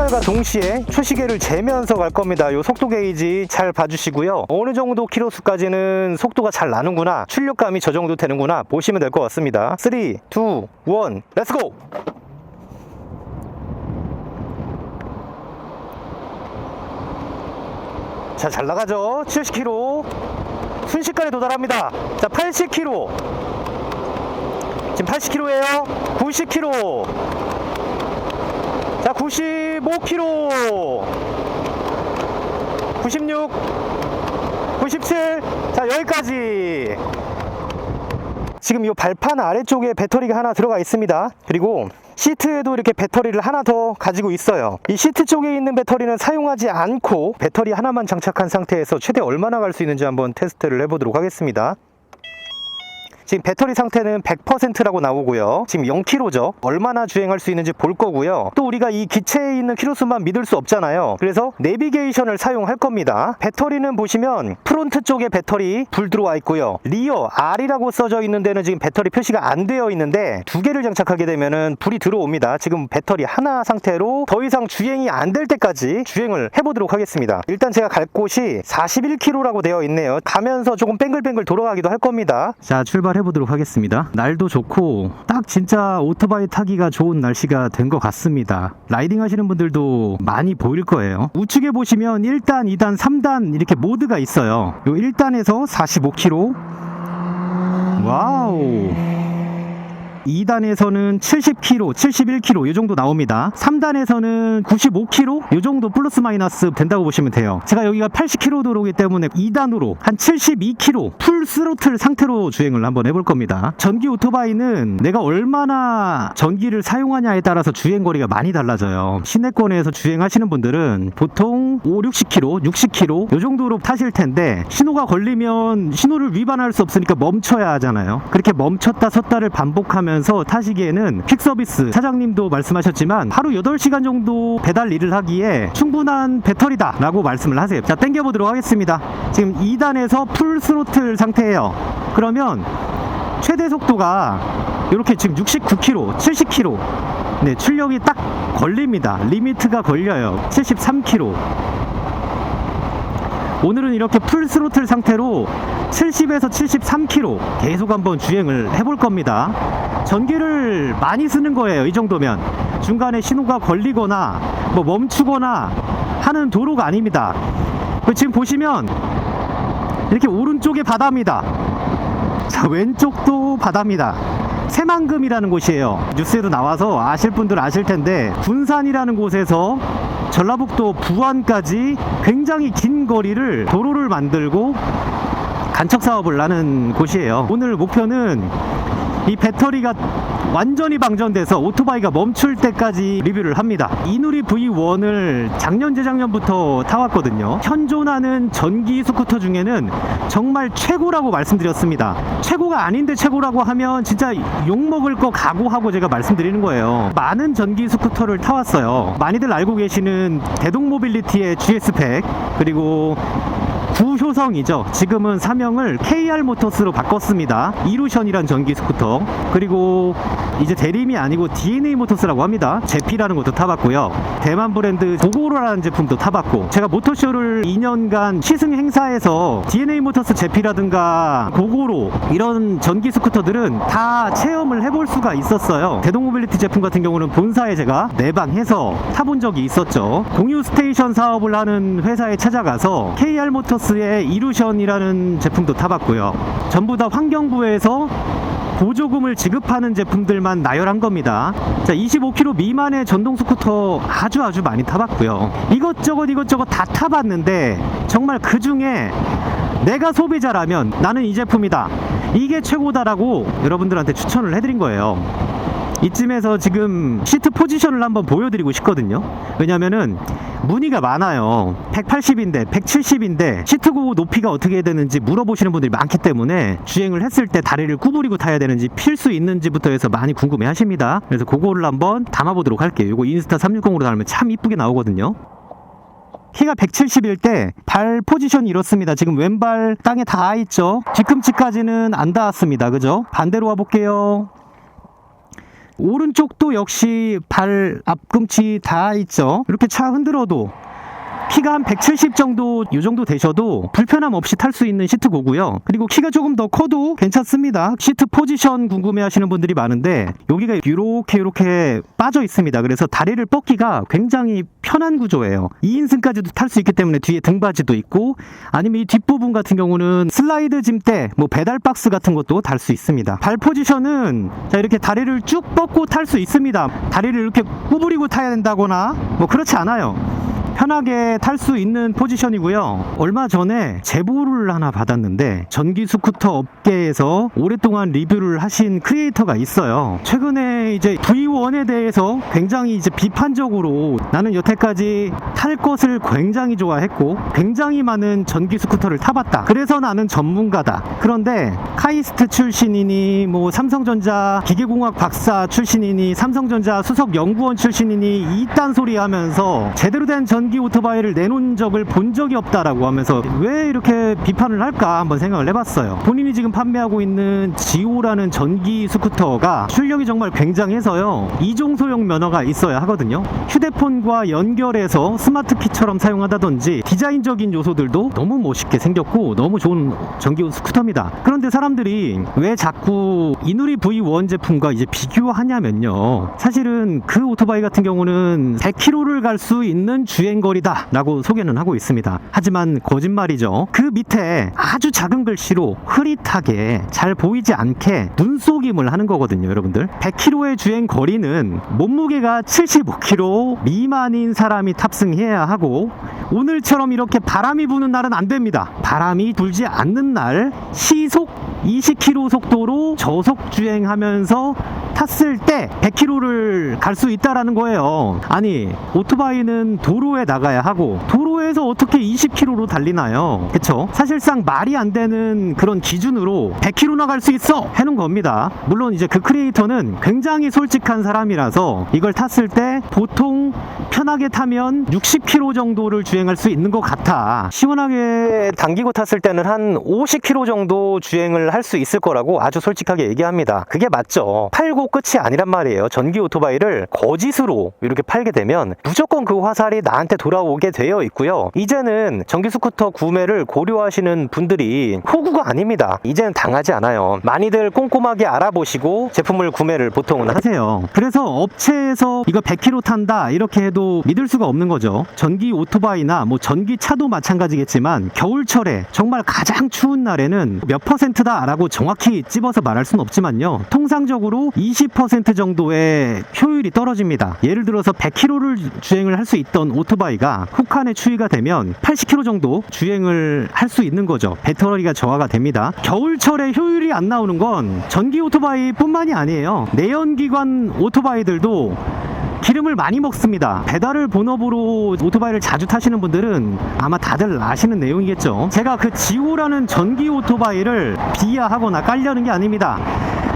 출발과 동시에 초시계를 재면서 갈 겁니다. 요 속도 게이지 잘 봐주시고요. 어느 정도 키로수까지는 속도가 잘 나는구나, 출력감이 저 정도 되는구나 보시면 될 것 같습니다. 3, 2, 1, 렛츠고! 자, 잘 나가죠? 70km 순식간에 도달합니다. 자, 80km, 지금 80km예요. 90km, 자, 95km, 96, 97, 자, 여기까지. 지금 이 발판 아래쪽에 배터리가 하나 들어가 있습니다. 그리고 시트에도 이렇게 배터리를 하나 더 가지고 있어요. 이 시트 쪽에 있는 배터리는 사용하지 않고 배터리 하나만 장착한 상태에서 최대 얼마나 갈 수 있는지 한번 테스트를 해보도록 하겠습니다. 지금 배터리 상태는 100%라고 나오고요. 지금 0km죠. 얼마나 주행할 수 있는지 볼 거고요. 또 우리가 이 기체에 있는 키로수만 믿을 수 없잖아요. 그래서 내비게이션을 사용할 겁니다. 배터리는 보시면 프론트 쪽에 배터리 불 들어와 있고요. 리어 R이라고 써져 있는 데는 지금 배터리 표시가 안 되어 있는데 두 개를 장착하게 되면은 불이 들어옵니다. 지금 배터리 하나 상태로 더 이상 주행이 안 될 때까지 주행을 해보도록 하겠습니다. 일단 제가 갈 곳이 41km라고 되어 있네요. 가면서 조금 뱅글뱅글 돌아가기도 할 겁니다. 자, 출발해보도록 하겠습니다. 날도 좋고 딱 진짜 오토바이 타기가 좋은 날씨가 된 것 같습니다. 라이딩 하시는 분들도 많이 보일 거예요. 우측에 보시면 1단, 2단, 3단 이렇게 모드가 있어요. 요 1단에서 45km, 와우. 2단에서는 70km, 71km 이 정도 나옵니다. 3단에서는 95km 이 정도 플러스 마이너스 된다고 보시면 돼요. 제가 여기가 80km 도로이기 때문에 2단으로 한 72km 풀 스로틀 상태로 주행을 한번 해볼 겁니다. 전기 오토바이는 내가 얼마나 전기를 사용하냐에 따라서 주행거리가 많이 달라져요. 시내권에서 주행하시는 분들은 보통 5, 60km, 60km 이 정도로 타실 텐데 신호가 걸리면 신호를 위반할 수 없으니까 멈춰야 하잖아요. 그렇게 멈췄다 섰다를 반복하면 타시기에는 퀵서비스 사장님도 말씀하셨지만 하루 8시간 정도 배달 일을 하기에 충분한 배터리다 라고 말씀을 하세요. 자, 당겨보도록 하겠습니다. 지금 2단에서 풀 스로틀 상태예요. 그러면 최대 속도가 이렇게 지금 69km, 70km 네, 출력이 딱 걸립니다. 리미트가 걸려요. 73km. 오늘은 이렇게 풀 스로틀 상태로 70에서 73km 계속 한번 주행을 해볼 겁니다. 전기를 많이 쓰는 거예요. 이 정도면 중간에 신호가 걸리거나 뭐 멈추거나 하는 도로가 아닙니다. 지금 보시면 이렇게 오른쪽에 바다입니다. 자, 왼쪽도 바다입니다. 새만금이라는 곳이에요. 뉴스에도 나와서 아실 분들 아실 텐데 군산이라는 곳에서 전라북도 부안까지 굉장히 긴 거리를 도로를 만들고 간척 사업을 하는 곳이에요. 오늘 목표는 이 배터리가 완전히 방전돼서 오토바이가 멈출 때까지 리뷰를 합니다. 이누리 V1을 작년 재작년부터 타왔거든요. 현존하는 전기 스쿠터 중에는 정말 최고라고 말씀드렸습니다. 최고가 아닌데 최고라고 하면 진짜 욕먹을 거 각오하고 제가 말씀드리는 거예요. 많은 전기 스쿠터를 타왔어요. 많이들 알고 계시는 대동모빌리티의 GS팩, 그리고 구효성이죠. 지금은 사명을 KR모터스로 바꿨습니다. 이루션이란 전기 스쿠터, 그리고 이제 대림이 아니고 DNA모터스라고 합니다. 제피라는 것도 타봤고요. 대만 브랜드 고고로라는 제품도 타봤고, 제가 모터쇼를 2년간 시승 행사에서 DNA모터스 제피라든가 고고로 이런 전기 스쿠터들은 다 체험을 해볼 수가 있었어요. 대동모빌리티 제품 같은 경우는 본사에 제가 내방해서 타본 적이 있었죠. 공유 스테이션 사업을 하는 회사에 찾아가서 KR모터스의 이루션이라는 제품도 타봤고요. 전부 다 환경부에서 보조금을 지급하는 제품들만 나열한 겁니다. 자, 25km 미만의 전동 스쿠터 아주 많이 타봤고요. 이것저것 다 타봤는데 정말 그 중에 내가 소비자라면 나는 이 제품이다, 이게 최고다라고 여러분들한테 추천을 해드린 거예요. 이쯤에서 지금 시트 포지션을 한번 보여드리고 싶거든요. 왜냐면은 문의가 많아요. 180인데 170인데 시트 고고 높이가 어떻게 되는지 물어보시는 분들이 많기 때문에 주행을 했을 때 다리를 구부리고 타야 되는지 필 수 있는지부터 해서 많이 궁금해 하십니다. 그래서 그거를 한번 담아보도록 할게요. 이거 인스타 360으로 담으면 참 이쁘게 나오거든요. 키가 170일 때 발 포지션이 이렇습니다. 지금 왼발 땅에 닿아 있죠. 뒤꿈치까지는 안 닿았습니다. 그죠? 반대로 와볼게요. 오른쪽도 역시 발 앞꿈치 다 있죠. 이렇게 차 흔들어도 키가 한 170 정도 이 정도 되셔도 불편함 없이 탈 수 있는 시트고고요. 그리고 키가 조금 더 커도 괜찮습니다. 시트 포지션 궁금해하시는 분들이 많은데 여기가 이렇게 빠져 있습니다. 그래서 다리를 뻗기가 굉장히 편한 구조예요. 2인승까지도 탈 수 있기 때문에 뒤에 등받이도 있고, 아니면 이 뒷부분 같은 경우는 슬라이드 짐대, 뭐 배달 박스 같은 것도 달 수 있습니다. 발 포지션은 자 이렇게 다리를 쭉 뻗고 탈 수 있습니다. 다리를 이렇게 구부리고 타야 된다거나 뭐 그렇지 않아요. 편하게 탈 수 있는 포지션이고요. 얼마 전에 제보를 하나 받았는데 전기 스쿠터 업계에서 오랫동안 리뷰를 하신 크리에이터가 있어요. 최근에 이제 V1에 대해서 굉장히 이제 비판적으로 나는 여태까지 탈 것을 굉장히 좋아했고 굉장히 많은 전기 스쿠터를 타봤다. 그래서 나는 전문가다. 그런데 카이스트 출신이니 뭐 삼성전자 기계공학 박사 출신이니 삼성전자 수석연구원 출신이니 이딴 소리 하면서 제대로 된 전기 오토바이를 내놓은 적을 본 적이 없다라고 하면서 왜 이렇게 비판을 할까 한번 생각을 해봤어요. 본인이 지금 판매하고 있는 지오라는 전기 스쿠터가 출력이 정말 굉장해서요. 2종 소형 면허가 있어야 하거든요. 휴대폰과 연결해서 스마트키처럼 사용하다든지 디자인적인 요소들도 너무 멋있게 생겼고 너무 좋은 전기 스쿠터입니다. 그런데 사람들이 왜 자꾸 이누리 V1 제품과 이제 비교하냐면요. 사실은 그 오토바이 같은 경우는 100km를 갈 수 있는 주행거리다 라고 소개는 하고 있습니다. 하지만 거짓말이죠. 그 밑에 아주 작은 글씨로 흐릿하게 잘 보이지 않게 눈속임을 하는 거거든요. 여러분들 100km의 주행거리는 몸무게가 75kg 미만인 사람이 탑승해야 하고, 오늘처럼 이렇게 바람이 부는 날은 안 됩니다. 바람이 불지 않는 날 시속 20km 속도로 저속 주행하면서 탔을 때 100km를 갈 수 있다라는 거예요. 아니 오토바이는 도로에 나가야 하고 도로에서 어떻게 20km로 달리나요? 그쵸? 사실상 말이 안 되는 그런 기준으로 100km나 갈 수 있어! 해놓은 겁니다. 물론 이제 그 크리에이터는 굉장히 솔직한 사람이라서 이걸 탔을 때 보통 편하게 타면 60km 정도를 주행할 수 있는 것 같아. 시원하게 당기고 탔을 때는 한 50km 정도 주행을 할 수 있을 거라고 아주 솔직하게 얘기합니다. 그게 맞죠. 팔고 끝이 아니란 말이에요. 전기 오토바이를 거짓으로 이렇게 팔게 되면 무조건 그 화살이 나한테 돌아오게 되어 있고요. 이제는 전기 스쿠터 구매를 고려하시는 분들이 호구가 아닙니다. 이제는 당하지 않아요. 많이들 꼼꼼하게 알아보시고 제품을 구매를 보통은 하세요. 그래서 업체에서 이거 100km 탄다 이렇게 해도 믿을 수가 없는 거죠. 전기 오토바이나 뭐 전기차도 마찬가지겠지만 겨울철에 정말 가장 추운 날에는 몇 퍼센트다 라고 정확히 찝어서 말할 수는 없지만요. 통상적으로 20% 정도의 효율이 떨어집니다. 예를 들어서 100km를 주행을 할 수 있던 오토바이가 혹한의 추위가 되면 80km 정도 주행을 할 수 있는 거죠. 배터리가 저하가 됩니다. 겨울철에 효율이 안 나오는 건 전기 오토바이 뿐만이 아니에요. 내연기관 오토바이들도 기름을 많이 먹습니다. 배달을 본업으로 오토바이를 자주 타시는 분들은 아마 다들 아시는 내용이겠죠. 제가 그 지오라는 전기 오토바이를 비하하거나 깔려는 게 아닙니다.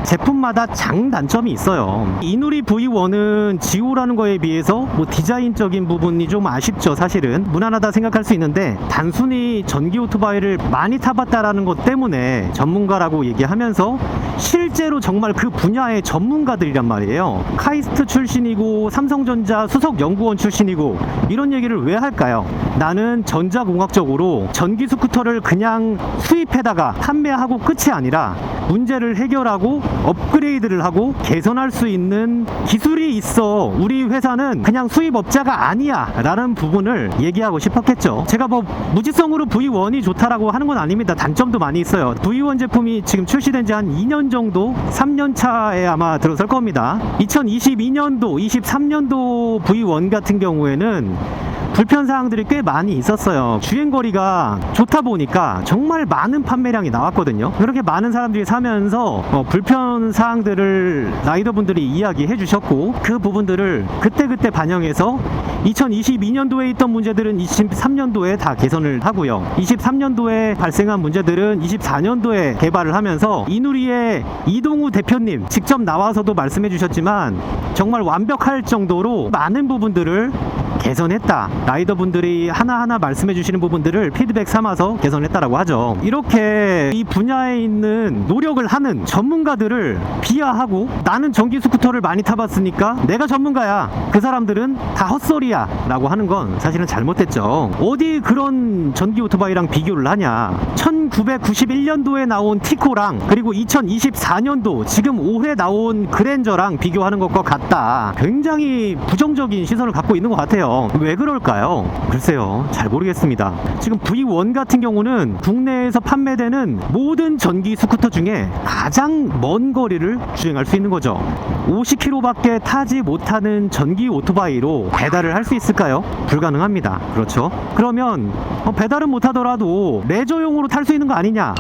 제품마다 장단점이 있어요. 이누리 V1은 지오라는 거에 비해서 뭐 디자인적인 부분이 좀 아쉽죠. 사실은 무난하다 생각할 수 있는데 단순히 전기 오토바이를 많이 타봤다라는 것 때문에 전문가라고 얘기하면서 실제로 정말 그 분야의 전문가들이란 말이에요. 카이스트 출신이고 삼성전자 수석연구원 출신이고 이런 얘기를 왜 할까요? 나는 전자공학적으로 전기 스쿠터를 그냥 수입해다가 판매하고 끝이 아니라 문제를 해결하고 업그레이드를 하고 개선할 수 있는 기술이 있어. 우리 회사는 그냥 수입업자가 아니야 라는 부분을 얘기하고 싶었겠죠. 제가 뭐 무지성으로 V1이 좋다라고 하는 건 아닙니다. 단점도 많이 있어요. V1 제품이 지금 출시된 지 한 2년 정도 3년 차에 아마 들어설 겁니다. 2022년도 23년도 V1 같은 경우에는 불편사항들이 꽤 많이 있었어요. 주행거리가 좋다 보니까 정말 많은 판매량이 나왔거든요. 그렇게 많은 사람들이 사면서 불편사항들을 라이더분들이 이야기해 주셨고 그 부분들을 그때그때 반영해서 2022년도에 있던 문제들은 23년도에 다 개선을 하고요. 23년도에 발생한 문제들은 24년도에 개발을 하면서 이누리의 이동우 대표님 직접 나와서도 말씀해 주셨지만 정말 완벽할 정도로 많은 부분들을 개선했다. 라이더분들이 하나하나 말씀해 주시는 부분들을 피드백 삼아서 개선했다라고 하죠. 이렇게 이 분야에 있는 노력을 하는 전문가들을 비하하고 나는 전기 스쿠터를 많이 타봤으니까 내가 전문가야. 그 사람들은 다 헛소리야 라고 하는 건 사실은 잘못됐죠. 어디 그런 전기 오토바이랑 비교를 하냐. 1991년도에 나온 티코랑 그리고 2024년도 지금 올해 나온 그랜저랑 비교하는 것과 같다. 굉장히 부정적인 시선을 갖고 있는 것 같아요. 왜 그럴까요? 글쎄요, 잘 모르겠습니다. 지금 V1 같은 경우는 국내에서 판매되는 모든 전기 스쿠터 중에 가장 먼 거리를 주행할 수 있는 거죠. 50km밖에 타지 못하는 전기 오토바이로 배달을 할 수 있을까요? 불가능합니다. 그렇죠? 그러면 배달은 못하더라도 레저용으로 탈 수 있는 거 아니냐?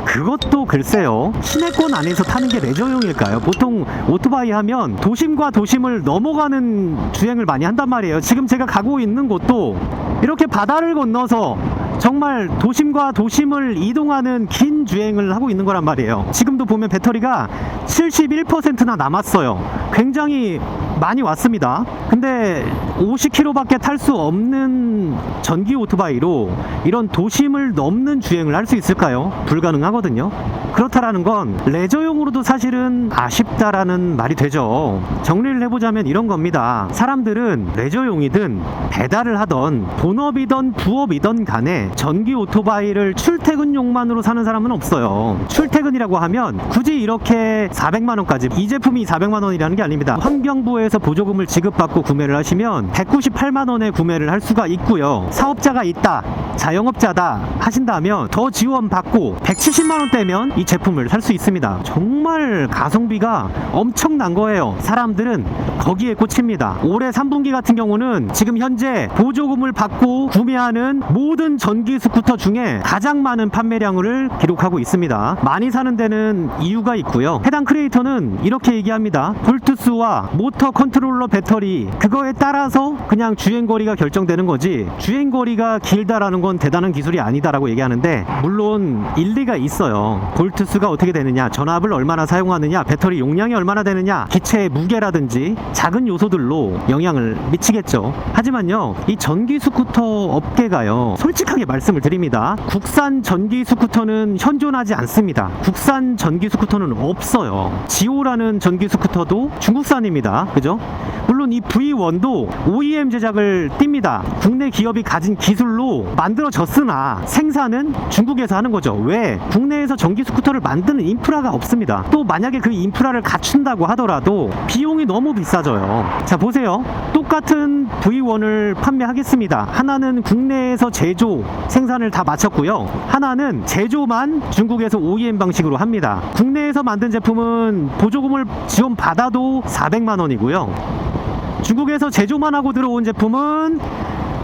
그것도 글쎄요. 시내권 안에서 타는 게 레저용일까요? 보통 오토바이 하면 도심과 도심을 넘어가는 주행을 많이 한단 말이에요. 지금 제가 가고 있는 곳도 이렇게 바다를 건너서 정말 도심과 도심을 이동하는 긴 주행을 하고 있는 거란 말이에요. 지금도 보면 배터리가 71%나 남았어요. 굉장히 많이 왔습니다. 근데 50km밖에 탈 수 없는 전기 오토바이로 이런 도심을 넘는 주행을 할 수 있을까요? 불가능하거든요. 그렇다라는 건 레저용으로도 사실은 아쉽다라는 말이 되죠. 정리를 해보자면 이런 겁니다. 사람들은 레저용이든 배달을 하던 본업이든 부업이든 간에 전기 오토바이를 출퇴근용만으로 사는 사람은 없어요. 출퇴근이라고 하면 굳이 이렇게 400만원까지, 이 제품이 400만원이라는 게 아닙니다. 환경부에서 보조금을 지급받고 구매를 하시면 198만원에 구매를 할 수가 있고요. 사업자가 있다, 자영업자다 하신다면 더 지원받고 170만원대면 이 제품을 살 수 있습니다. 정말 가성비가 엄청난 거예요. 사람들은 거기에 꽂힙니다. 올해 3분기 같은 경우는 지금 현재 보조금을 받고 구매하는 모든 전기 스쿠터 중에 가장 많은 판매량을 기록하고 있습니다. 많이 사는 데는 이유가 있고요. 해당 크리에이터는 이렇게 얘기합니다. 볼트수와 모터 컨트롤러 배터리, 그거에 따라서 그냥 주행거리가 결정되는 거지 주행거리가 길다라는 건 대단한 기술이 아니다라고 얘기하는데, 물론 일리가 있어요. 볼트수가 어떻게 되느냐, 전압을 얼마나 사용하느냐, 배터리 용량이 얼마나 되느냐, 기체의 무게라든지 작은 요소들로 영향을 미치겠죠. 하지만요, 이 전기 스쿠터 업계가요, 솔직하게 말씀을 드립니다. 국산 전기 스쿠터는 현존하지 않습니다. 국산 전기 스쿠터는 없어요. 지오라는 전기 스쿠터도 중국산입니다. 그죠? 물론 이 V1도 OEM 제작을 띱니다. 국내 기업이 가진 기술로 만들어졌으나 생산은 중국에서 하는 거죠. 왜? 국내에서 전기 스쿠터를 만드는 인프라가 없습니다. 또 만약에 그 인프라를 갖춘다고 하더라도 비용이 너무 비싸져요. 자, 보세요. 똑같은 V1을 판매하겠습니다. 하나는 국내에서 제조, 생산을 다 마쳤고요. 하나는 제조만 중국에서 OEM 방식으로 합니다. 국내에서 만든 제품은 보조금을 지원받아도 400만원이고요. 중국에서 제조만 하고 들어온 제품은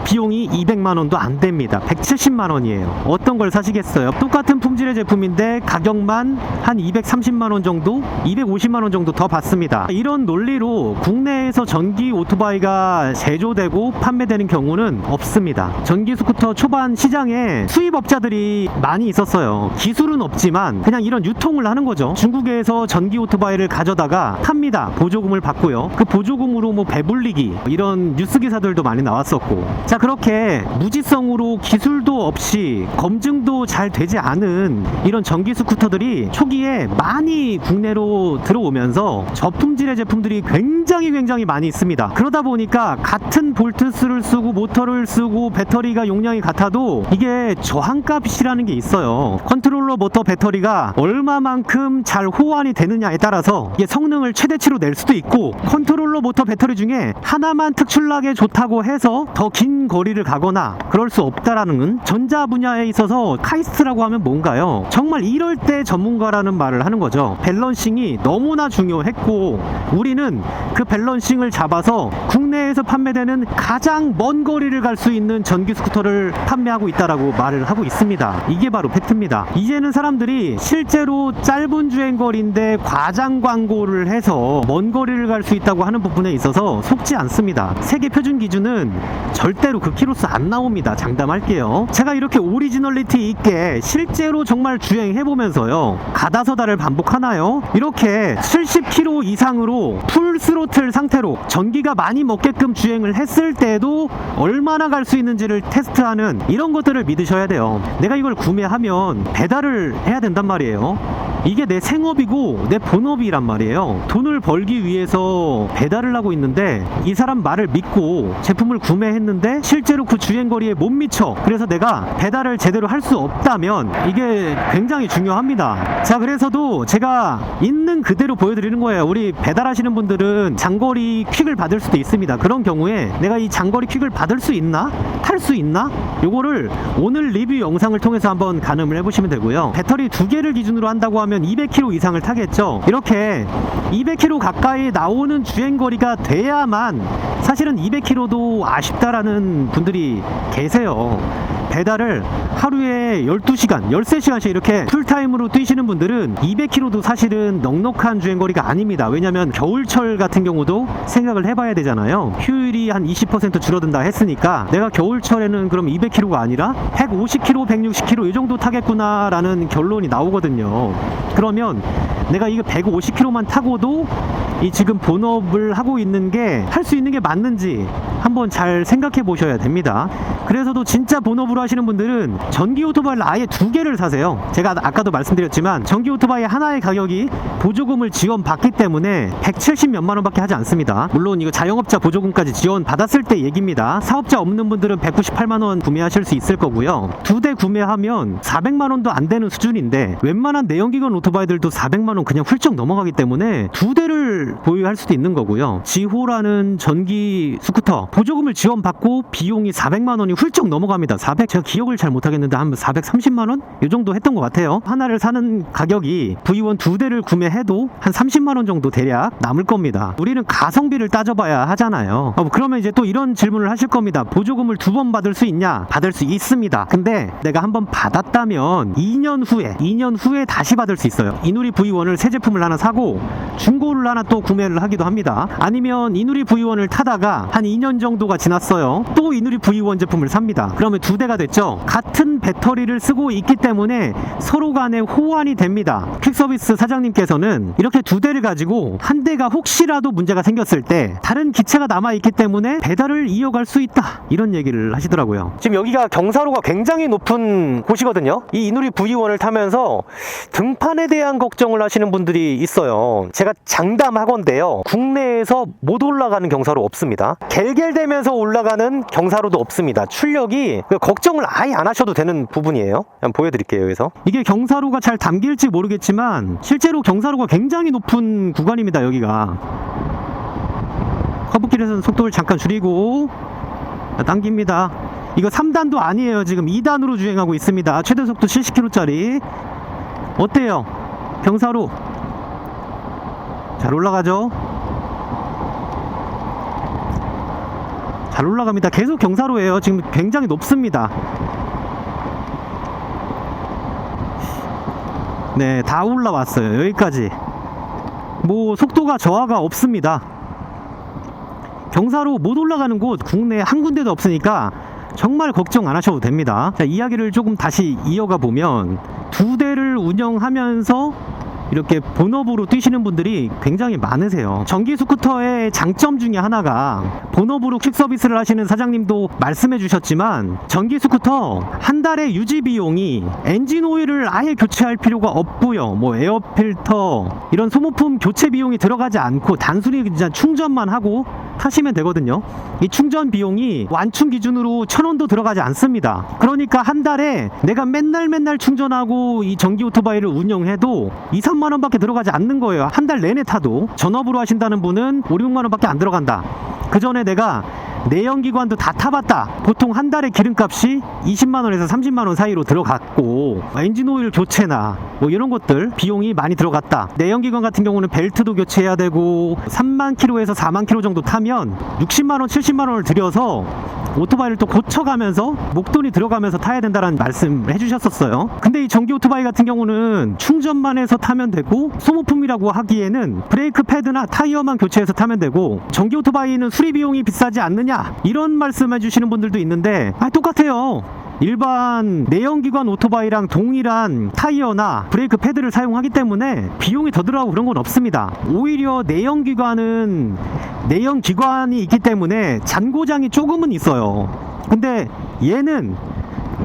비용이 200만원도 안 됩니다. 170만원이에요. 어떤 걸 사시겠어요? 똑같은 품질의 제품인데 가격만 한 230만원 정도? 250만원 정도 더 받습니다. 이런 논리로 국내에서 전기 오토바이가 제조되고 판매되는 경우는 없습니다. 전기 스쿠터 초반 시장에 수입업자들이 많이 있었어요. 기술은 없지만 그냥 이런 유통을 하는 거죠. 중국에서 전기 오토바이를 가져다가 팝니다. 보조금을 받고요. 그 보조금으로 뭐 배불리기, 이런 뉴스 기사들도 많이 나왔었고. 자, 그렇게 무지성으로 기술도 없이 검증도 잘 되지 않은 이런 전기 스쿠터들이 초기에 많이 국내로 들어오면서 저품질의 제품들이 굉장히 많이 있습니다. 그러다 보니까 같은 볼트수를 쓰고 모터를 쓰고 배터리가 용량이 같아도 이게 저항값이라는 게 있어요. 컨트롤러 모터 배터리가 얼마만큼 잘 호환이 되느냐에 따라서 이게 성능을 최대치로 낼 수도 있고, 컨트롤러 모터 배터리 중에 하나만 특출나게 좋다고 해서 더 긴 거리를 가거나 그럴 수 없다라는, 전자 분야에 있어서 카이스트라고 하면 뭔가요? 정말 이럴 때 전문가라는 말을 하는 거죠. 밸런싱이 너무나 중요했고, 우리는 그 밸런싱을 잡아서 국내에서 판매되는 가장 먼 거리를 갈 수 있는 전기 스쿠터를 판매하고 있다라고 말을 하고 있습니다. 이게 바로 팩트입니다. 이제는 사람들이 실제로 짧은 주행거리인데 과장 광고를 해서 먼 거리를 갈 수 있다고 하는 부분에 있어서 속지 않습니다. 세계 표준 기준은 절대로 그 키로수 안 나옵니다. 장담할게요. 제가 이렇게 오리지널리티 있게 실제로 정말 주행해보면서요, 가다서다를 반복하나요? 이렇게 70km 이상으로 풀 스로틀 상태로 전기가 많이 먹게끔 주행을 했을 때도 얼마나 갈 수 있는지를 테스트하는 이런 것들을 믿으셔야 돼요. 내가 이걸 구매하면 배달을 해야 된단 말이에요. 이게 내 생업이고 내 본업이란 말이에요. 돈을 벌기 위해서 배달을 하고 있는데 이 사람 말을 믿고 제품을 구매했는데 실제로 그 주행거리에 못 미쳐. 그래서 내가 배달을 제대로 할 수 없다면 이게 굉장히 중요합니다. 자, 그래서도 제가 있는 그대로 보여드리는 거예요. 우리 배달하시는 분들은 장거리 퀵을 받을 수도 있습니다. 그런 경우에 내가 이 장거리 퀵을 받을 수 있나? 탈 수 있나? 요거를 오늘 리뷰 영상을 통해서 한번 가늠을 해보시면 되고요. 배터리 2개를 기준으로 한다고 하면 200km 이상을 타겠죠. 이렇게 200km 가까이 나오는 주행거리가 돼야만 사실은 200km도 아쉽다라는 분들이 계세요. 배달을 하루에 12시간, 13시간씩 이렇게 풀타임으로 뛰시는 분들은 200km도 사실은 넉넉한 주행거리가 아닙니다. 왜냐면 겨울철 같은 경우도 생각을 해봐야 되잖아요. 휴일이 한 20% 줄어든다 했으니까 내가 겨울철에는 그럼 200km가 아니라 150km, 160km 이 정도 타겠구나 라는 결론이 나오거든요. 그러면 내가 이거 150km만 타고도 이 지금 본업을 하고 있는 게 할 수 있는 게 맞는지 한번 잘 생각해 보셔야 됩니다. 그래서도 진짜 본업으로 하시는 분들은 전기 오토바이를 아예 2개를 사세요. 제가 아까도 말씀드렸지만 전기 오토바이 하나의 가격이 보조금을 지원받기 때문에 170몇만 원밖에 하지 않습니다. 물론 이거 자영업자 보조금까지 지원받았을 때 얘기입니다. 사업자 없는 분들은 198만 원 구매하실 수 있을 거고요. 2대 구매하면 400만 원도 안 되는 수준인데 웬만한 내연기관 오토바이들도 400만 원 그냥 훌쩍 넘어가기 때문에 2대를 보유할 수도 있는 거고요. 지호라는 전기 스쿠터 보조금을 지원받고 비용이 400만 원이 훌쩍 넘어갑니다. 400, 제가 기억을 잘 못하겠는데 한 430만 원? 이 정도 했던 것 같아요. 하나를 사는 가격이 V1 2대를 구매해도 한 30만 원 정도 대략 남을 겁니다. 우리는 가성비를 따져봐야 하잖아요. 그러면 이제 또 이런 질문을 하실 겁니다. 보조금을 2번 받을 수 있냐? 받을 수 있습니다. 근데 내가 한번 받았다면 2년 후에 다시 받을 수 있어요. 이누리 V1을 새 제품을 하나 사고 중고를 하나 또 구매를 하기도 합니다. 아니면 이누리 V1을 타다가 한 2년 정도가 지났어요. 또 이누리 V1 제품을 삽니다. 그러면 2대가 됐죠. 같은 배터리를 쓰고 있기 때문에 서로 간에 호환이 됩니다. 퀵서비스 사장님께서는 이렇게 2대를 가지고 한 대가 혹시라도 문제가 생겼을 때 다른 기체가 남아있기 때문에 배달을 이어갈 수 있다, 이런 얘기를 하시더라고요. 지금 여기가 경사로가 굉장히 높은 곳이거든요. 이 이누리 V1을 타면서 등판에 대한 걱정을 하시는 분들이 있어요. 제가 장담하건대요, 국내에서 못 올라가는 경사로 없습니다. 갤갤대면서 올라가는 경사로도 없습니다. 출력이 걱정을 아예 안 하셔도 되는 부분이에요. 한번 보여드릴게요. 여기서 이게 경사로가 잘 담길지 모르겠지만 실제로 경사로가 굉장히 높은 구간입니다. 여기가 커브길에서는 속도를 잠깐 줄이고 당깁니다. 이거 3단도 아니에요. 지금 2단으로 주행하고 있습니다. 최대 속도 70km짜리. 어때요? 경사로 잘 올라가죠? 잘 올라갑니다. 계속 경사로예요. 지금 굉장히 높습니다. 네, 다 올라왔어요. 여기까지. 뭐 속도가 저하가 없습니다. 경사로 못 올라가는 곳 국내 한 군데도 없으니까 정말 걱정 안 하셔도 됩니다. 자, 이야기를 조금 다시 이어가 보면 2대를 운영하면서 이렇게 본업으로 뛰시는 분들이 굉장히 많으세요. 전기 스쿠터의 장점 중에 하나가, 본업으로 퀵서비스를 하시는 사장님도 말씀해 주셨지만 전기 스쿠터 한 달에 유지 비용이 엔진 오일을 아예 교체할 필요가 없고요. 뭐 에어 필터 이런 소모품 교체 비용이 들어가지 않고 단순히 그냥 충전만 하고 타시면 되거든요. 이 충전 비용이 완충 기준으로 1,000원도 들어가지 않습니다. 그러니까 한 달에 내가 맨날 충전하고 이 전기 오토바이를 운영해도 2, 3만 원밖에 들어가지 않는 거예요. 한 달 내내 타도. 전업으로 하신다는 분은 5, 6만 원밖에 안 들어간다. 그 전에 내가 내연기관도 다 타봤다. 보통 한 달에 기름값이 20만원에서 30만원 사이로 들어갔고, 엔진오일 교체나 뭐 이런 것들 비용이 많이 들어갔다. 내연기관 같은 경우는 벨트도 교체해야 되고 3만 킬로에서 4만 킬로 정도 타면 60만원 70만원을 들여서 오토바이를 또 고쳐가면서 목돈이 들어가면서 타야 된다는 말씀을 해주셨었어요. 근데 이 전기 오토바이 같은 경우는 충전만 해서 타면 되고, 소모품이라고 하기에는 브레이크 패드나 타이어만 교체해서 타면 되고, 전기 오토바이는 수리 비용이 비싸지 않느냐 이런 말씀 해주시는 분들도 있는데, 똑같아요. 일반 내연기관 오토바이랑 동일한 타이어나 브레이크 패드를 사용하기 때문에 비용이 더 들어가고 그런 건 없습니다. 오히려 내연기관은 내연기관이 있기 때문에 잔고장이 조금은 있어요. 근데 얘는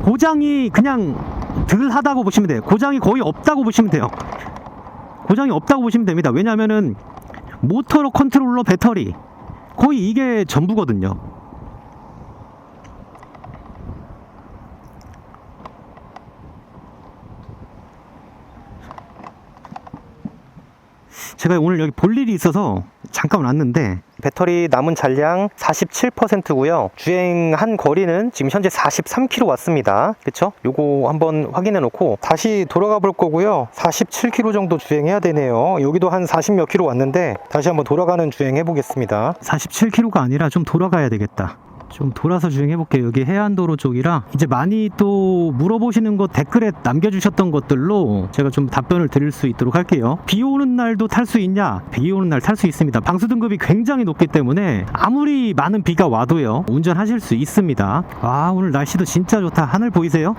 고장이 그냥 덜 하다고 보시면 돼요. 고장이 거의 없다고 보시면 돼요. 고장이 없다고 보시면 됩니다. 왜냐면은 모터 컨트롤러 배터리 거의 이게 전부거든요. 제가 오늘 여기 볼 일이 있어서 잠깐 왔는데, 배터리 남은 잔량 47%고요. 주행한 거리는 지금 현재 43km 왔습니다. 그쵸? 요거 한번 확인해 놓고 다시 돌아가 볼 거고요. 47km 정도 주행해야 되네요. 여기도 한 40몇 킬로 왔는데 다시 한번 돌아가는 주행해 보겠습니다. 47km가 아니라 좀 돌아가야 되겠다. 좀 돌아서 주행해 볼게요. 여기 해안도로 쪽이라 이제 많이 또 물어보시는 것 댓글에 남겨주셨던 것들로 제가 좀 답변을 드릴 수 있도록 할게요. 비 오는 날도 탈 수 있냐? 비 오는 날 탈 수 있습니다. 방수 등급이 굉장히 높기 때문에 아무리 많은 비가 와도요, 운전하실 수 있습니다. 오늘 날씨도 진짜 좋다. 하늘 보이세요?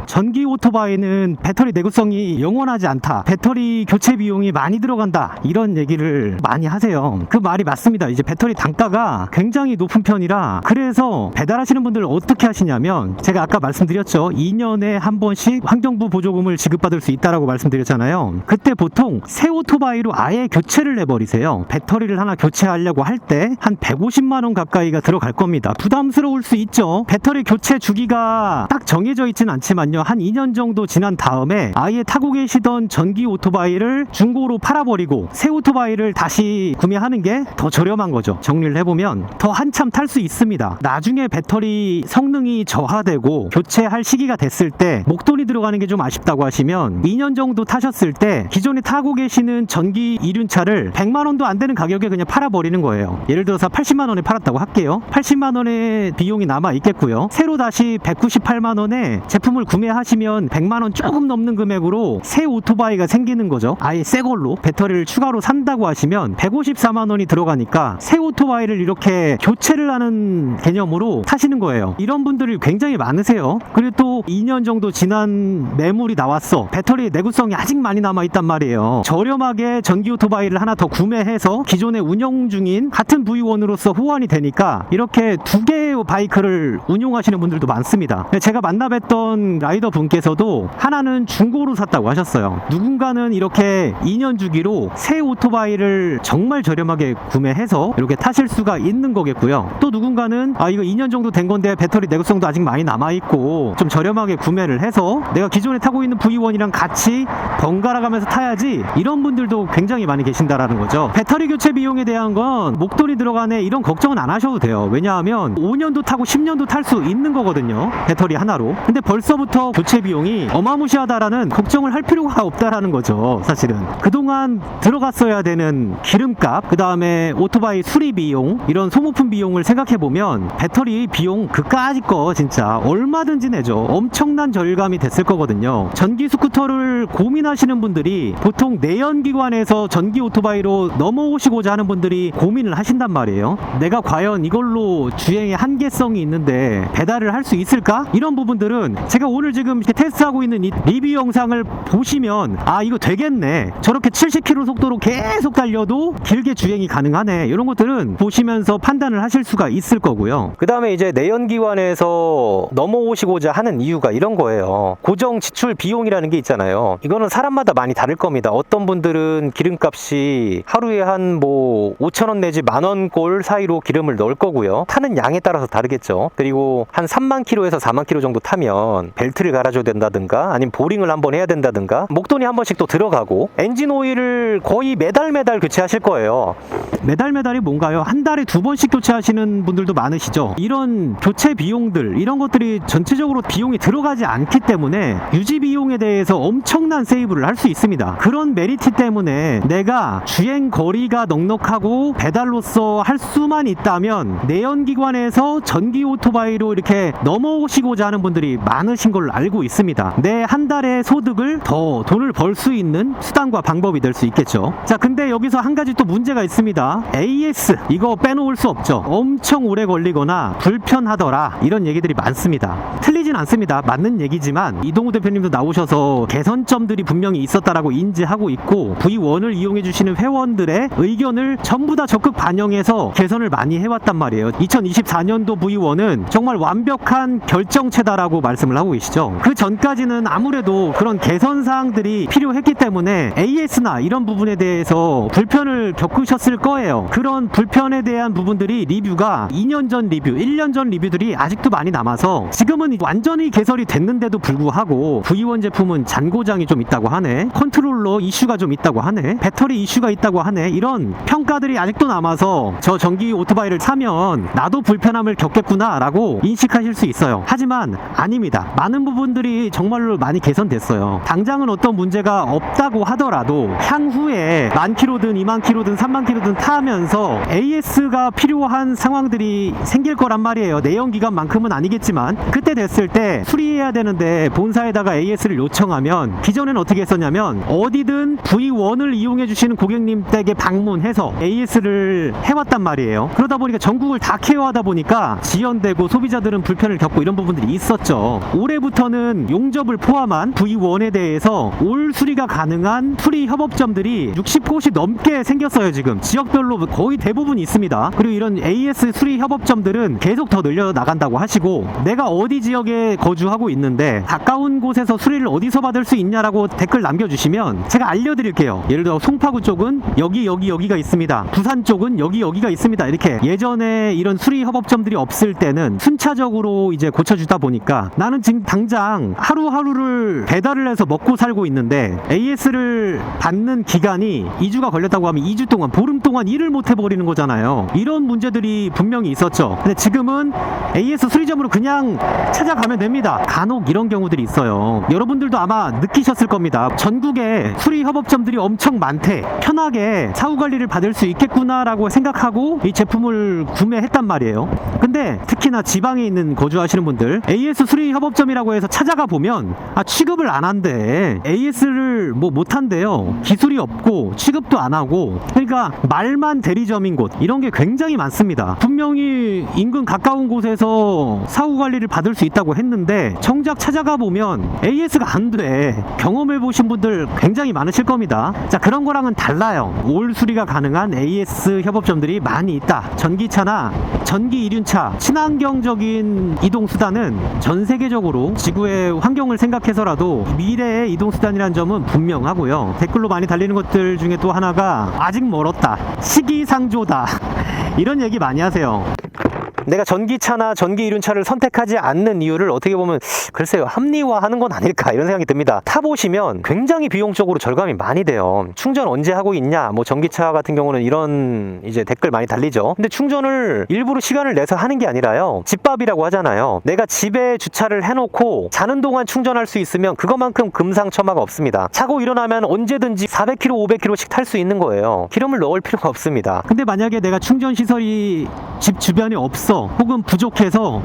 전기 오토바이는 배터리 내구성이 영원하지 않다. 배터리 교체 비용이 많이 들어간다. 이런 얘기를 많이 하세요. 그 말이 맞습니다. 이제 배터리 단가가 굉장히 높은 편이라, 그래서 배달하시는 분들 어떻게 하시냐면, 제가 아까 말씀드렸죠. 2년에 한 번씩 환경부 보조금을 지급받을 수 있다라고 말씀드렸잖아요. 그때 보통 새 오토바이로 아예 교체를 해버리세요. 배터리를 하나 교체하려고 할 때 한 150만원 가까이가 들어갈 겁니다. 부담스러울 수 있죠. 배터리 교체 주기가 딱 정해져 있진 않지만요, 한 2년 정도 지난 다음에 아예 타고 계시던 전기 오토바이를 중고로 팔아버리고 새 오토바이를 다시 구매하는 게 더 저렴한 거죠. 정리를 해보면 더 한참 탈 수 있습니다. 나중에 배터리 성능이 저하되고 교체할 시기가 됐을 때 목돈이 들어가는 게 좀 아쉽다고 하시면, 2년 정도 타셨을 때 기존에 타고 계시는 전기 이륜차를 100만원도 안 되는 가격에 그냥 팔아버리는 거예요. 예를 들어서 80만원에 팔았다고 할게요. 80만원의 비용이 남아 있겠고요. 새로 다시 198만원에 제품을 구매하시면 100만원 조금 넘는 금액으로 새 오토바이가 생기는 거죠. 아예 새 걸로 배터리를 추가로 산다고 하시면 154만원이 들어가니까 새 오토바이를 이렇게 교체를 하는 개념으로 타시는 거예요. 이런 분들이 굉장히 많으세요. 그리고 또 2년 정도 지난 매물이 나왔어. 배터리 내구성이 아직 많이 남아있단 말이에요. 저렴하게 전기 오토바이를 하나 더 구매해서 기존에 운영 중인 같은 부위원으로서 호환이 되니까 이렇게 두 개의 바이크를 운용하시는 분들도 많습니다. 제가 만나뵀던 라이더 분께서도 하나는 중고로 샀다고 하셨어요. 누군가는 이렇게 2년 주기로 새 오토바이를 정말 저렴하게 구매해서 이렇게 타실 수가 있는 거겠고요. 또 누군가는 이거 2년 정도 된 건데 배터리 내구성도 아직 많이 남아있고 좀 저렴하게 구매를 해서 내가 기존에 타고 있는 V1이랑 같이 번갈아 가면서 타야지, 이런 분들도 굉장히 많이 계신다라는 거죠. 배터리 교체 비용에 대한 건 목돈이 들어가네 이런 걱정은 안 하셔도 돼요. 왜냐하면 5년도 타고 10년도 탈 수 있는 거거든요, 배터리 하나로. 근데 벌써부터 교체 비용이 어마무시하다라는 걱정을 할 필요가 없다라는 거죠. 사실은 그동안 들어갔어야 되는 기름값, 그 다음에 오토바이 수리 비용, 이런 소모품 비용을 생각해보면 배터리 비용 그까짓 거 진짜 얼마든지 내죠. 엄청난 절감이 됐을 거거든요. 전기 스쿠터를 고민하시는 분들이 보통 내연기관에서 전기 오토바이로 넘어오시고자 하는 분들이 고민을 하신단 말이에요. 내가 과연 이걸로 주행의 한계성이 있는데 배달을 할 수 있을까? 이런 부분들은 제가 오늘 지금 이렇게 테스트하고 있는 이 리뷰 영상을 보시면 이거 되겠네, 저렇게 70km 속도로 계속 달려도 길게 주행이 가능하네, 이런 것들은 보시면서 판단을 하실 수가 있을 거고요. 그 다음에 이제 내연기관에서 넘어오시고자 하는 이유가 이런 거예요. 고정 지출 비용이라는 게 있잖아요. 이거는 사람마다 많이 다를 겁니다. 어떤 분들은 기름값이 하루에 한 5,000원 내지 만원꼴 사이로 기름을 넣을 거고요. 타는 양에 따라서 다르겠죠. 그리고 한 3만 킬로에서 4만 킬로 정도 타면 벨트 링크를 갈아줘야 된다든가 아니면 보링을 한번 해야 된다든가 목돈이 한 번씩 또 들어가고 엔진 오일을 거의 매달 교체하실 거예요. 매달이 뭔가요? 한 달에 2번씩 교체하시는 분들도 많으시죠. 이런 교체 비용들 이런 것들이 전체적으로 비용이 들어가지 않기 때문에 유지 비용에 대해서 엄청난 세이브를 할 수 있습니다. 그런 메리트 때문에 내가 주행 거리가 넉넉하고 배달로서 할 수만 있다면 내연기관에서 전기 오토바이로 이렇게 넘어오시고자 하는 분들이 많으신 걸로 알고 있습니다. 내 한 달의 소득을 더 돈을 벌 수 있는 수단과 방법이 될 수 있겠죠. 자, 근데 여기서 한 가지 또 문제가 있습니다. AS 이거 빼놓을 수 없죠. 엄청 오래 걸리거나 불편하더라 이런 얘기들이 많습니다. 틀리진 않습니다. 맞는 얘기지만 이동우 대표님도 나오셔서 개선점들이 분명히 있었다라고 인지하고 있고 V1을 이용해 주시는 회원들의 의견을 전부 다 적극 반영해서 개선을 많이 해왔단 말이에요. 2024년도 V1은 정말 완벽한 결정체다라고 말씀을 하고 계시죠. 그 전까지는 아무래도 그런 개선 사항들이 필요했기 때문에 AS나 이런 부분에 대해서 불편을 겪으셨을 거예요. 그런 불편에 대한 부분들이 리뷰가 2년 전 리뷰, 1년 전 리뷰들이 아직도 많이 남아서 지금은 완전히 개설이 됐는데도 불구하고 V1 제품은 잔고장이 좀 있다고 하네, 컨트롤러 이슈가 좀 있다고 하네, 배터리 이슈가 있다고 하네, 이런 평가들이 아직도 남아서 저 전기 오토바이를 사면 나도 불편함을 겪겠구나 라고 인식하실 수 있어요. 하지만 아닙니다. 많은 부분들이 정말로 많이 개선됐어요. 당장은 어떤 문제가 없다고 하더라도 향후에 10,000km든 20,000km든 30,000km든 타면서 AS가 필요한 상황들이 생길 거란 말이에요. 내연기관만큼은 아니겠지만 그때 됐을 때 수리해야 되는데 본사에다가 AS를 요청하면 기존에는 어떻게 했었냐면 어디든 V1을 이용해 주시는 고객님 댁에 방문해서 AS를 해왔단 말이에요. 그러다 보니까 전국을 다 케어하다 보니까 지연되고 소비자들은 불편을 겪고 이런 부분들이 있었죠. 올해부터는 용접을 포함한 V1에 대해서 올 수리가 가능한 수리 협업점들이 60곳이 넘게 생겼어요. 지금 지역별로 거의 대부분 있습니다. 그리고 이런 AS 수리 협업점들은 계속 더 늘려나간다고 하시고, 내가 어디 지역에 거주하고 있는데 가까운 곳에서 수리를 어디서 받을 수 있냐라고 댓글 남겨주시면 제가 알려드릴게요. 예를 들어 송파구 쪽은 여기가 있습니다. 부산 쪽은 여기가 있습니다. 이렇게 예전에 이런 수리 협업점들이 없을 때는 순차적으로 이제 고쳐주다 보니까 나는 지금 당장 하루하루를 배달을 해서 먹고 살고 있는데 AS를 받는 기간이 2주가 걸렸다고 하면 2주 동안, 보름 동안 일을 못 해버리는 거잖아요. 이런 문제들이 분명히 있었죠. 근데 지금은 AS 수리점으로 그냥 찾아가면 됩니다. 간혹 이런 경우들이 있어요. 여러분들도 아마 느끼셨을 겁니다. 전국에 수리 협업점들이 엄청 많대. 편하게 사후 관리를 받을 수 있겠구나라고 생각하고 이 제품을 구매했단 말이에요. 근데 특히나 지방에 있는 거주하시는 분들, AS 수리 협업점이라고 해서 찾아가 보면 취급을 안 한대. AS를 못 한대요. 기술이 없고 취급도 안 하고. 그러니까 말만 대리점인 곳, 이런 게 굉장히 많습니다. 분명히 인근 가까운 곳에서 사후 관리를 받을 수 있다고 했는데 정작 찾아가 보면 AS가 안 돼. 경험해 보신 분들 굉장히 많으실 겁니다. 자, 그런 거랑은 달라요. 올 수리가 가능한 AS 협업점들이 많이 있다. 전기차나 전기 이륜차, 친환경적인 이동수단은 전 세계적으로 지구의 환경을 생각해서라도 미래의 이동수단이라는 점은 분명하고요. 댓글로 많이 달리는 것들 중에 또 하나가 아직 멀었다, 시기상조다, 이런 얘기 많이 하세요. 내가 전기차나 전기 이륜차를 선택하지 않는 이유를 어떻게 보면 글쎄요, 합리화하는 건 아닐까 이런 생각이 듭니다. 타보시면 굉장히 비용적으로 절감이 많이 돼요. 충전 언제 하고 있냐, 전기차 같은 경우는 이런 이제 댓글 많이 달리죠. 근데 충전을 일부러 시간을 내서 하는 게 아니라요, 집밥이라고 하잖아요. 내가 집에 주차를 해놓고 자는 동안 충전할 수 있으면 그것만큼 금상첨화가 없습니다. 자고 일어나면 언제든지 400km, 500km씩 탈 수 있는 거예요. 기름을 넣을 필요가 없습니다. 근데 만약에 내가 충전 시설이 집 주변에 없어, 혹은 부족해서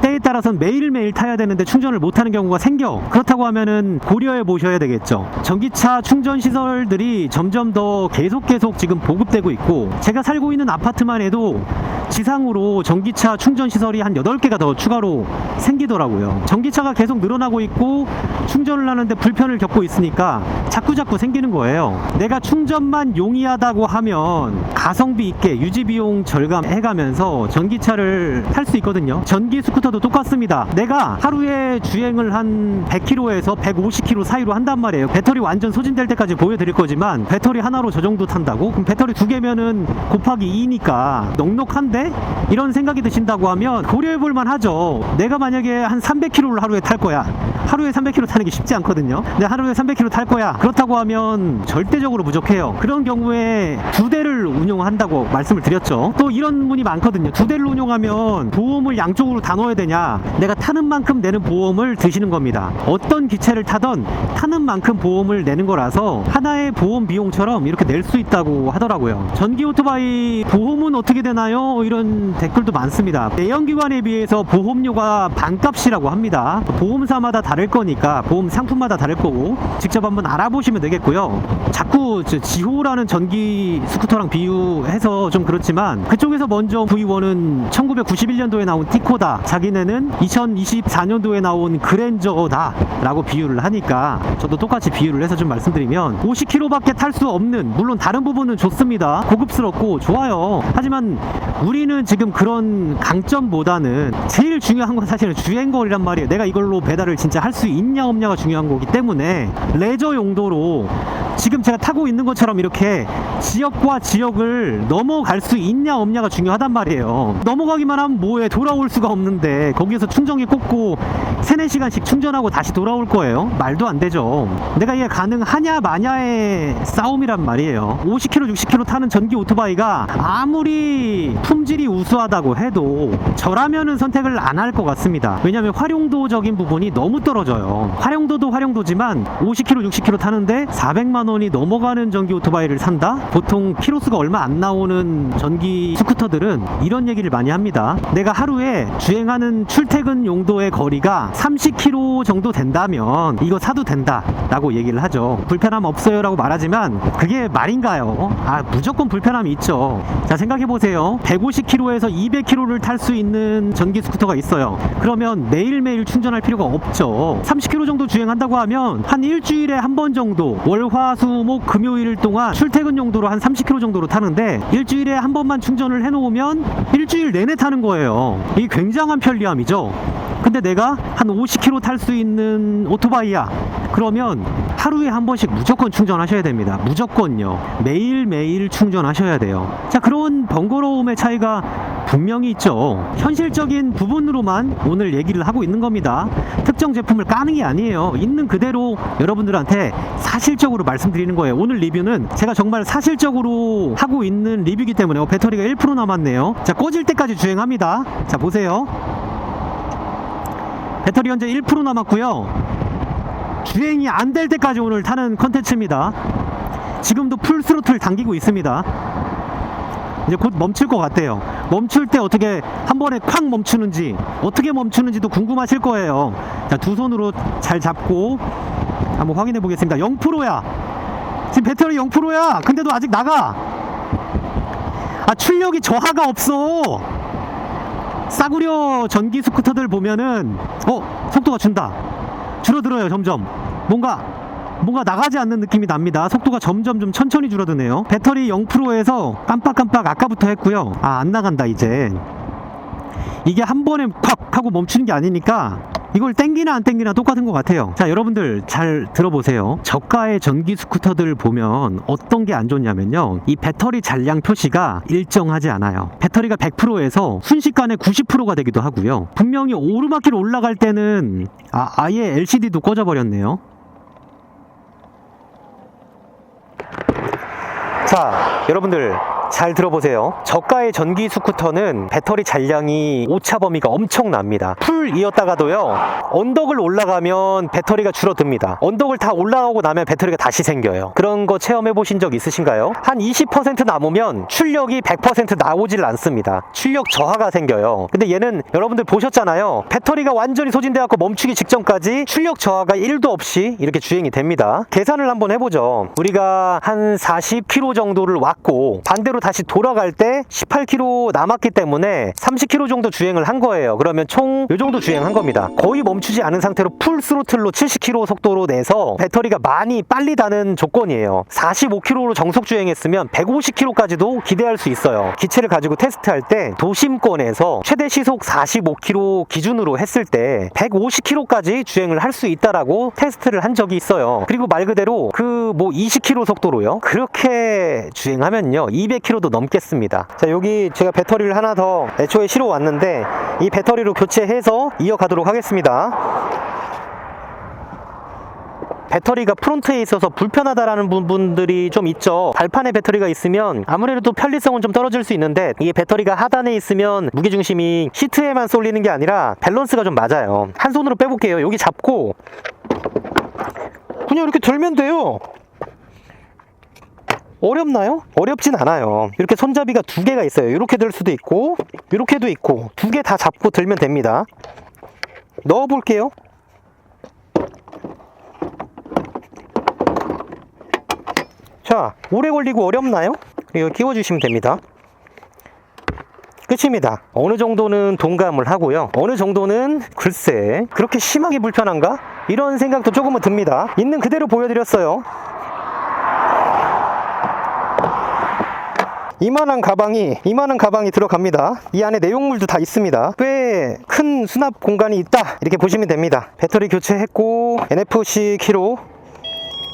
때에 따라서는 매일매일 타야 되는데 충전을 못하는 경우가 생겨. 그렇다고 하면은 고려해 보셔야 되겠죠. 전기차 충전 시설들이 점점 더 계속 지금 보급되고 있고, 제가 살고 있는 아파트만 해도 지상으로 전기차 충전 시설이 한 8개가 더 추가로 생기더라고요. 전기차가 계속 늘어나고 있고 충전을 하는데 불편을 겪고 있으니까 자꾸 생기는 거예요. 내가 충전만 용이하다고 하면 가성비 있게 유지비용 절감해가면서 전기차 기차를 탈 수 있거든요. 전기 스쿠터도 똑같습니다. 내가 하루에 주행을 한 100km에서 150km 사이로 한단 말이에요. 배터리 완전 소진될 때까지 보여드릴 거지만 배터리 하나로 저 정도 탄다고? 그럼 배터리 2개면은 곱하기 2니까 넉넉한데? 이런 생각이 드신다고 하면 고려해볼만 하죠. 내가 만약에 한 300km를 하루에 탈 거야. 하루에 300km 타는 게 쉽지 않거든요. 근데 하루에 300km 탈 거야. 그렇다고 하면 절대적으로 부족해요. 그런 경우에 2대를 운용한다고 말씀을 드렸죠. 또 이런 분이 많거든요. 2대를 운용하면 보험을 양쪽으로 다 넣어야 되냐? 내가 타는 만큼 내는 보험을 드시는 겁니다. 어떤 기체를 타던 타는 만큼 보험을 내는 거라서 하나의 보험 비용처럼 이렇게 낼 수 있다고 하더라고요. 전기 오토바이 보험은 어떻게 되나요? 이런 댓글도 많습니다. 내연기관에 비해서 보험료가 반값이라고 합니다. 보험사마다 다를 거니까 보험 상품마다 다를 거고 직접 한번 알아보시면 되겠고요. 자꾸 지호라는 전기 스쿠터랑 비유해서 좀 그렇지만 그쪽에서 먼저 V1은 1991년도에 나온 티코다, 자기네는 2024년도에 나온 그랜저다 라고 비유를 하니까 저도 똑같이 비유를 해서 좀 말씀드리면 50km밖에 탈 수 없는, 물론 다른 부분은 좋습니다. 고급스럽고 좋아요. 하지만 우리는 지금 그런 강점보다는 제일 중요한 건 사실은 주행거리란 말이에요. 내가 이걸로 배달을 진짜 할 수 있냐 없냐가 중요한 거기 때문에 레저 용도로 지금 제가 타고 있는 것처럼 이렇게 지역과 지역을 넘어갈 수 있냐 없냐가 중요하단 말이에요. 넘어가기만 하면 뭐해, 돌아올 수가 없는데 거기에서 충전기 꽂고 3-4시간씩 충전하고 다시 돌아올 거예요. 말도 안 되죠. 내가 이게 가능하냐 마냐의 싸움이란 말이에요. 50km 60km 타는 전기 오토바이가 아무리 품질이 우수하다고 해도 저라면은 선택을 안 할 것 같습니다. 왜냐하면 활용도적인 부분이 너무 떨어져요. 활용도도 활용도지만 50km 60km 타는데 400만 원이 넘어가는 전기 오토바이를 산다? 보통 키로수가 얼마 안 나오는 전기 스쿠터들은 이런 얘기를 많이 합니다. 내가 하루에 주행하는 출퇴근 용도의 거리가 30km 정도 된다면 이거 사도 된다 라고 얘기를 하죠. 불편함 없어요 라고 말하지만 그게 말인가요? 무조건 불편함이 있죠. 자, 생각해보세요. 150km에서 200km를 탈 수 있는 전기 스쿠터가 있어요. 그러면 매일매일 충전할 필요가 없죠. 30km 정도 주행한다고 하면 한 일주일에 한 번 정도, 월화수목 금요일 동안 출퇴근 용도로 한 30km 정도로 타는데 일주일에 한 번만 충전을 해놓으면 일주일 내내 타는 거예요. 이게 굉장한 편리함이죠. 근데 내가 한 50km 탈 수 있는 오토바이야. 그러면 하루에 한 번씩 무조건 충전하셔야 됩니다. 무조건요. 매일매일 충전하셔야 돼요. 자, 그런 번거로움의 차이가 분명히 있죠. 현실적인 부분으로만 오늘 얘기를 하고 있는 겁니다. 특정 제품을 까는 게 아니에요. 있는 그대로 여러분들한테 사실적으로 말씀드리는 거예요. 오늘 리뷰는 제가 정말 사실적으로 하고 있는 리뷰이기 때문에 배터리가 1% 남았네요. 자, 꺼질 때까지 주행합니다. 자, 보세요. 배터리 현재 1% 남았고요. 주행이 안 될 때까지 오늘 타는 컨텐츠입니다. 지금도 풀 스로틀 당기고 있습니다. 이제 곧 멈출 것 같아요. 멈출 때 어떻게 한 번에 콱 멈추는지, 어떻게 멈추는지도 궁금하실 거예요. 자, 두 손으로 잘 잡고 한번 확인해 보겠습니다. 0%야. 지금 배터리 0%야. 근데도 아직 나가. 출력이 저하가 없어. 싸구려 전기 스쿠터들 보면은 속도가 줄어들어요. 점점 뭔가 나가지 않는 느낌이 납니다. 속도가 점점 좀 천천히 줄어드네요. 배터리 0%에서 깜빡깜빡 아까부터 했고요. 안 나간다. 이제 이게 한 번에 콱 하고 멈추는 게 아니니까 이걸 땡기나 안 땡기나 똑같은 것 같아요. 자, 여러분들 잘 들어보세요. 저가의 전기 스쿠터들 보면 어떤 게 안 좋냐면요, 이 배터리 잔량 표시가 일정하지 않아요. 배터리가 100%에서 순식간에 90%가 되기도 하고요. 분명히 오르막길 올라갈 때는 아예 LCD도 꺼져버렸네요. 자, 여러분들 잘 들어보세요. 저가의 전기 스쿠터는 배터리 잔량이 오차 범위가 엄청납니다. 풀이었다가도요, 언덕을 올라가면 배터리가 줄어듭니다. 언덕을 다 올라가고 나면 배터리가 다시 생겨요. 그런 거 체험해 보신 적 있으신가요? 한 20% 남으면 출력이 100% 나오질 않습니다. 출력 저하가 생겨요. 근데 얘는 여러분들 보셨잖아요. 배터리가 완전히 소진돼갖고 멈추기 직전까지 출력 저하가 1도 없이 이렇게 주행이 됩니다. 계산을 한번 해보죠. 우리가 한 40km 정도를 왔고 반대로 다시 돌아갈 때 18km 남았기 때문에 30km 정도 주행을 한 거예요. 그러면 총 이 정도 주행한 겁니다. 거의 멈추지 않은 상태로 풀 스로틀로 70km 속도로 내서 배터리가 많이 빨리 다는 조건이에요. 45km로 정속 주행했으면 150km까지도 기대할 수 있어요. 기체를 가지고 테스트할 때 도심권에서 최대 시속 45km 기준으로 했을 때 150km까지 주행을 할 수 있다라고 테스트를 한 적이 있어요. 그리고 말 그대로 그 20km 속도로요. 그렇게 주행하면요 200km도 넘겠습니다. 자, 여기 제가 배터리를 하나 더 애초에 실어 왔는데 이 배터리로 교체해서 이어가도록 하겠습니다. 배터리가 프론트에 있어서 불편하다라는 부분들이 좀 있죠. 발판에 배터리가 있으면 아무래도 편리성은 좀 떨어질 수 있는데 이게 배터리가 하단에 있으면 무게중심이 시트에만 쏠리는 게 아니라 밸런스가 좀 맞아요. 한 손으로 빼볼게요. 여기 잡고 그냥 이렇게 들면 돼요. 어렵나요? 어렵진 않아요. 이렇게 손잡이가 두 개가 있어요. 이렇게 들 수도 있고 이렇게도 있고 두 개 다 잡고 들면 됩니다. 넣어볼게요. 자, 오래 걸리고 어렵나요? 이거 끼워주시면 됩니다. 끝입니다. 어느 정도는 동감을 하고요. 어느 정도는 글쎄 그렇게 심하게 불편한가? 이런 생각도 조금은 듭니다. 있는 그대로 보여드렸어요. 이만한 가방이 들어갑니다. 이 안에 내용물도 다 있습니다. 꽤 큰 수납 공간이 있다 이렇게 보시면 됩니다. 배터리 교체했고 NFC 키로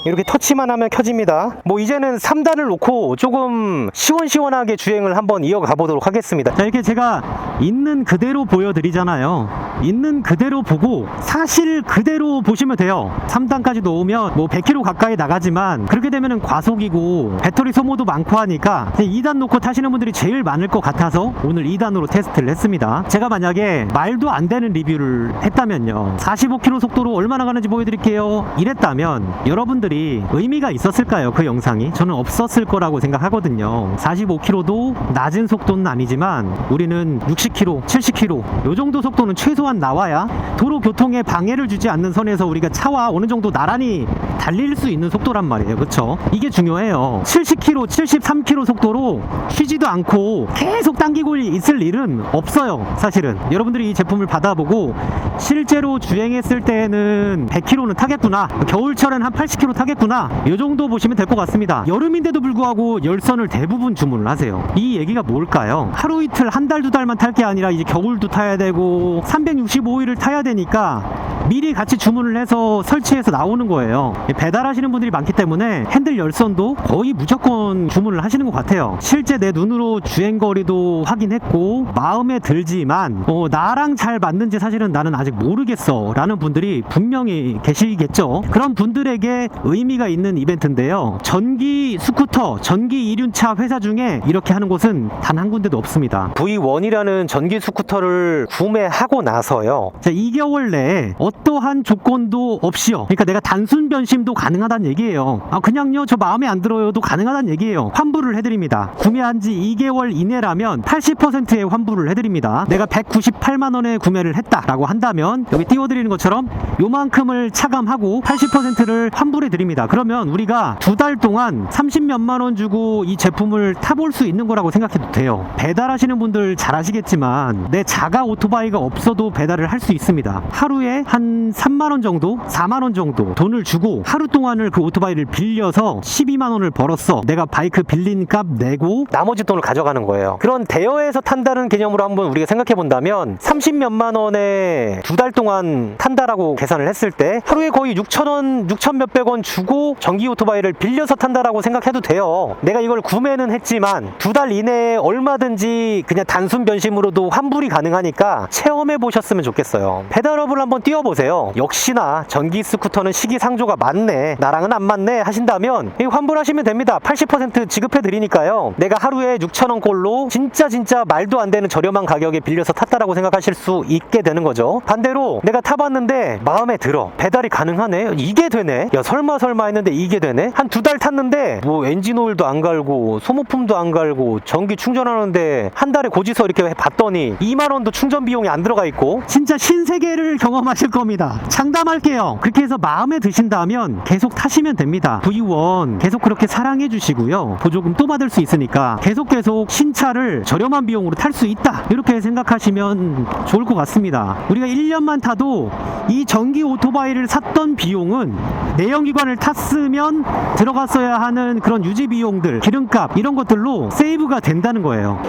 이렇게 터치만 하면 켜집니다. 이제는 3단을 놓고 조금 시원시원하게 주행을 한번 이어가 보도록 하겠습니다. 자, 이렇게 제가 있는 그대로 보여드리잖아요. 있는 그대로 보고 사실 그대로 보시면 돼요. 3단까지 놓으면 100km 가까이 나가지만 그렇게 되면은 과속이고 배터리 소모도 많고 하니까 2단 놓고 타시는 분들이 제일 많을 것 같아서 오늘 2단으로 테스트를 했습니다. 제가 만약에 말도 안 되는 리뷰를 했다면요 45km 속도로 얼마나 가는지 보여드릴게요 이랬다면 여러분들이 의미가 있었을까요? 그 영상이? 저는 없었을 거라고 생각하거든요. 45km도 낮은 속도는 아니지만 우리는 60km, 70km 이 정도 속도는 최소한 나와야 도로 교통에 방해를 주지 않는 선에서 우리가 차와 어느 정도 나란히 달릴 수 있는 속도란 말이에요. 그쵸? 이게 중요해요. 70km, 73km 속도로 쉬지도 않고 계속 당기고 있을 일은 없어요. 사실은 여러분들이 이 제품을 받아보고 실제로 주행했을 때는 100km는 타겠구나, 겨울철엔 한 80km 타겠구나, 이 정도 보시면 될 것 같습니다. 여름인데도 불구하고 열선을 대부분 주문을 하세요. 이 얘기가 뭘까요? 하루 이틀 한 달 두 달만 탈 게 아니라 이제 겨울도 타야 되고 365일을 타야 되니까 미리 같이 주문을 해서 설치해서 나오는 거예요. 배달하시는 분들이 많기 때문에 핸들 열선도 거의 무조건 주문을 하시는 것 같아요. 실제 내 눈으로 주행거리도 확인했고 마음에 들지만 나랑 잘 맞는지 사실은 나는 아직 모르겠어 라는 분들이 분명히 계시겠죠. 그런 분들에게 의미가 있는 이벤트인데요. 전기 스쿠터, 전기 이륜차 회사 중에 이렇게 하는 곳은 단 한 군데도 없습니다. V1이라는 전기 스쿠터를 구매하고 나서요 2개월 내에 어떠한 조건도 없이요, 그러니까 내가 단순 변심도 가능하다는 얘기예요. 그냥요 저 마음에 안 들어요도 가능하다는 얘기예요. 환불을 해드립니다. 구매한 지 2개월 이내라면 80%의 환불을 해드립니다. 내가 198만원에 구매를 했다라고 한다면 여기 띄워드리는 것처럼 요만큼을 차감하고 80%를 환불해 드립니다. 그러면 우리가 2달 동안 30몇만원 주고 이 제품을 타볼 수 있는 거라고 생각해도 돼요. 배달하시는 분들 잘 아시겠지만 내 자가 오토바이가 없어도 배달을 할 수 있습니다. 하루에 한 3만원 정도, 4만원 정도 돈을 주고 하루 동안을 그 오토바이를 빌려서 12만원을 벌었어. 내가 바이크 빌린 값 내고 나머지 돈을 가져가는 거예요. 그런 대여해서 탄다는 개념으로 한번 우리가 생각해 본다면 30몇만원에 2달 동안 탄다라고 계산을 했을 때 하루에 거의 6천원, 6천 몇백원 주고 전기 오토바이를 빌려서 탄다라고 생각해도 돼요. 내가 이걸 구매는 했지만 2달 이내에 얼마든지 그냥 단순 변심으로도 환불이 가능하니까 체험해 보셨으면 좋겠어요. 페달업을 한번 뛰어보세요. 역시나 전기 스쿠터는 시기상조가 맞네, 나랑은 안 맞네 하신다면 환불하시면 됩니다. 80% 지급해 드리니까요. 내가 하루에 6천원 꼴로 진짜 말도 안 되는 저렴한 가격에 빌려서 탔다라고 생각하실 수 있게 되는 거죠. 반대로 내가 타봤는데 마음에 들어, 배달이 가능하네, 이게 되네, 야 설마 했는데 이게 되네, 한 2달 탔는데 엔진 오일도 안 갈고 소모품도 안 갈고 전기 충전하는데 한 달에 고지서 이렇게 봤더니 2만원도 충전 비용이 안 들어가 있고 진짜 신세계를 경험하실 겁니다. 장담할게요. 그렇게 해서 마음에 드신다면 계속 타시면 됩니다. V1 계속 그렇게 사랑해 주시고요. 보조금 또 받을 수 있으니까 계속 신차를 저렴한 비용으로 탈 수 있다, 이렇게 생각하시면 좋을 것 같습니다. 우리가 1년만 타도 이 전기 오토바이를 샀던 비용은 내연기관을 탔으면 들어갔어야 하는 그런 유지 비용들, 기름값 이런 것들로 세이브가 된다는 거예요.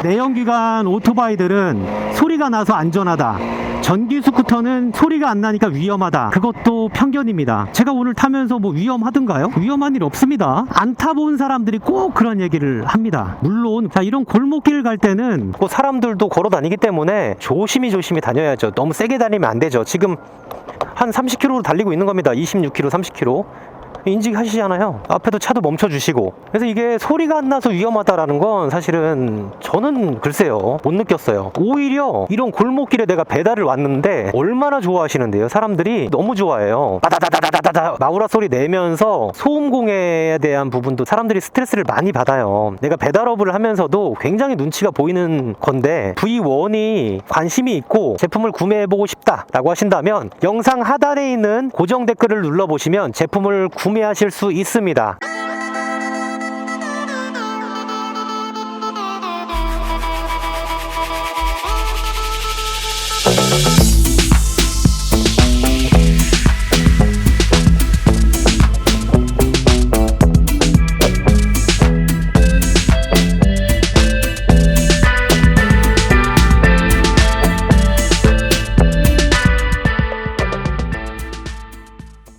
내연기관 오토바이들은 소리가 나서 안전하다, 전기 스쿠터는 소리가 안 나니까 위험하다, 그것도 편견입니다. 제가 오늘 타면서 뭐 위험하던가요? 위험한 일 없습니다. 안 타본 사람들이 꼭 그런 얘기를 합니다. 물론 이런 골목길을 갈 때는 사람들도 걸어 다니기 때문에 조심히 다녀야죠. 너무 세게 다니면 안 되죠. 지금 한 30km로 달리고 있는 겁니다. 26km, 30km. 인지하시잖아요. 앞에도 차도 멈춰주시고. 그래서 이게 소리가 안 나서 위험하다라는 건 사실은 저는 글쎄요, 못 느꼈어요. 오히려 이런 골목길에 내가 배달을 왔는데 얼마나 좋아하시는데요. 사람들이 너무 좋아해요. 따다다다다다다 마우라 소리 내면서 소음 공해에 대한 부분도 사람들이 스트레스를 많이 받아요. 내가 배달업을 하면서도 굉장히 눈치가 보이는 건데, V1이 관심이 있고 제품을 구매해보고 싶다라고 하신다면 영상 하단에 있는 고정 댓글을 눌러보시면 제품을 구매하실 수 있습니다.